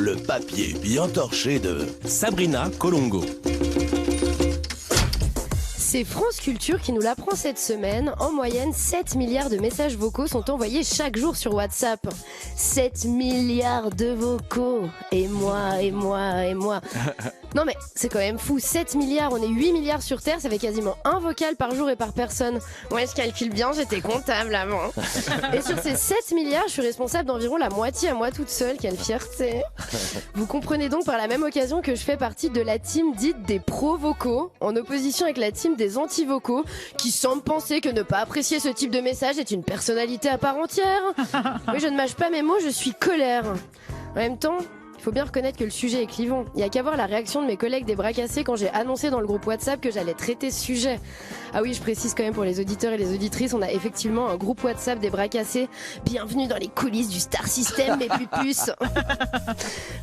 le papier bien torché de Sabrina Colongo. C'est France Culture qui nous l'apprend cette semaine. En moyenne, 7 milliards de messages vocaux sont envoyés chaque jour sur WhatsApp. 7 milliards de vocaux. Et moi, et moi, et moi. Non mais c'est quand même fou. 7 milliards, on est 8 milliards sur Terre, ça fait quasiment un vocal par jour et par personne. Ouais, je calcule bien, j'étais comptable avant. Et sur ces 7 milliards, je suis responsable d'environ la moitié à moi toute seule. Quelle fierté. Vous comprenez donc par la même occasion que je fais partie de la team dite des pro-vocaux, en opposition avec la team des anti-vocaux, qui semblent penser que ne pas apprécier ce type de message est une personnalité à part entière. Oui, je ne mâche pas mes mots, je suis colère. En même temps, il faut bien reconnaître que le sujet est clivant. Il n'y a qu'à voir la réaction de mes collègues des bras cassés quand j'ai annoncé dans le groupe WhatsApp que j'allais traiter ce sujet. Ah oui, je précise quand même pour les auditeurs et les auditrices, on a effectivement un groupe WhatsApp des bras cassés. Bienvenue dans les coulisses du Star System, mes pupus.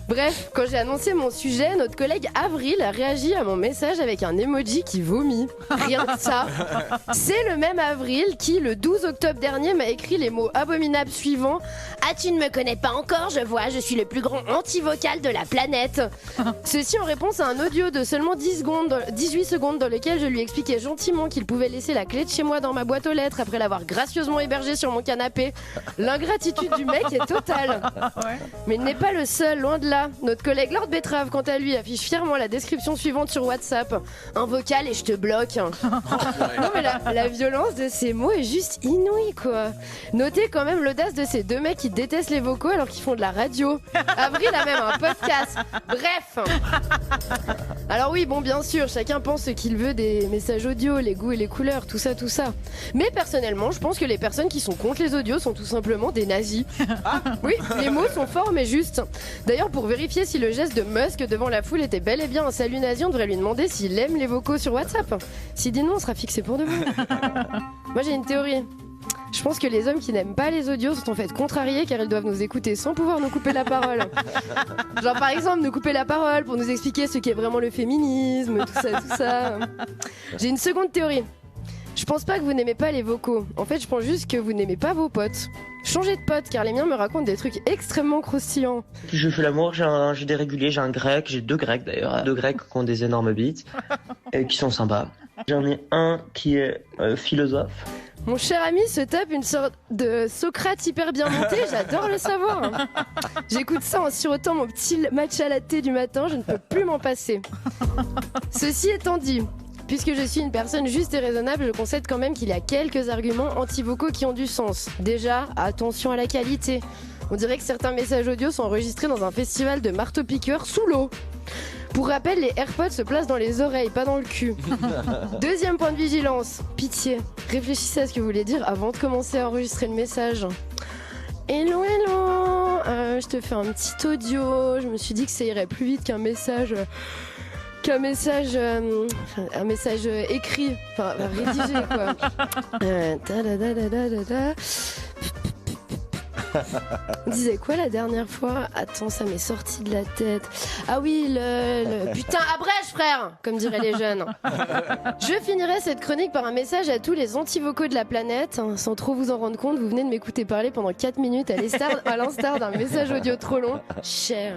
Bref, quand j'ai annoncé mon sujet, notre collègue Avril a réagi à mon message avec un emoji qui vomit. Rien que ça. C'est le même Avril qui, le 12 octobre dernier, m'a écrit les mots abominables suivants. Ah, tu ne me connais pas encore, je vois, je suis le plus grand anti-vocal de la planète. Ceci en réponse à un audio de seulement 18 secondes dans lequel je lui expliquais gentiment qu'il pouvait laisser la clé de chez moi dans ma boîte aux lettres après l'avoir gracieusement hébergé sur mon canapé. L'ingratitude du mec est totale. Mais il n'est pas le seul, loin de là. Notre collègue Lord Betrave, quant à lui, affiche fièrement la description suivante sur WhatsApp. Un vocal et je te bloque. Non mais la violence de ces mots est juste inouïe, quoi. Notez quand même l'audace de ces deux mecs qui détestent les vocaux alors qu'ils font de la radio. Avril a même un podcast. Bref. Alors oui, bon, bien sûr, chacun pense ce qu'il veut des messages audio, les goûts et les couleurs, tout ça, tout ça. Mais personnellement, je pense que les personnes qui sont contre les audios sont tout simplement des nazis. Oui, les mots sont forts mais justes. D'ailleurs, pour vérifier si le geste de Musk devant la foule était bel et bien un salut nazi, on devrait lui demander s'il aime les vocaux sur WhatsApp. S'il dit non, on sera fixé pour demain. Moi, j'ai une théorie. Je pense que les hommes qui n'aiment pas les audios sont en fait contrariés car ils doivent nous écouter sans pouvoir nous couper la parole. Genre par exemple nous couper la parole pour nous expliquer ce qu'est vraiment le féminisme, tout ça, tout ça. J'ai une seconde théorie. Je pense pas que vous n'aimez pas les vocaux. En fait, je pense juste que vous n'aimez pas vos potes. Changez de pote car les miens me racontent des trucs extrêmement croustillants. Je fais l'amour, j'ai des réguliers, j'ai un grec, j'ai deux grecs d'ailleurs. Deux grecs qui ont des énormes bites et qui sont sympas. J'en ai un qui est philosophe. Mon cher ami se tape une sorte de Socrate hyper bien monté, j'adore le savoir. J'écoute ça en sirotant mon petit matcha latte du matin, je ne peux plus m'en passer. Ceci étant dit, puisque je suis une personne juste et raisonnable, je concède quand même qu'il y a quelques arguments anti-vocaux qui ont du sens. Déjà, attention à la qualité. On dirait que certains messages audio sont enregistrés dans un festival de marteau-piqueurs sous l'eau. Pour rappel, les AirPods se placent dans les oreilles, pas dans le cul. Deuxième point de vigilance. Pitié, réfléchissez à ce que vous voulez dire avant de commencer à enregistrer le message. Hello, hello, je te fais un petit audio. Je me suis dit que ça irait plus vite qu'un message écrit, enfin rédigé quoi. On disait quoi la dernière fois? Attends, ça m'est sorti de la tête. Ah oui, le... Putain, abrège frère, comme diraient les jeunes. Je finirai cette chronique par un message à tous les anti-vocaux de la planète. Sans trop vous en rendre compte, vous venez de m'écouter parler pendant 4 minutes à l'instar d'un message audio trop long. Cher.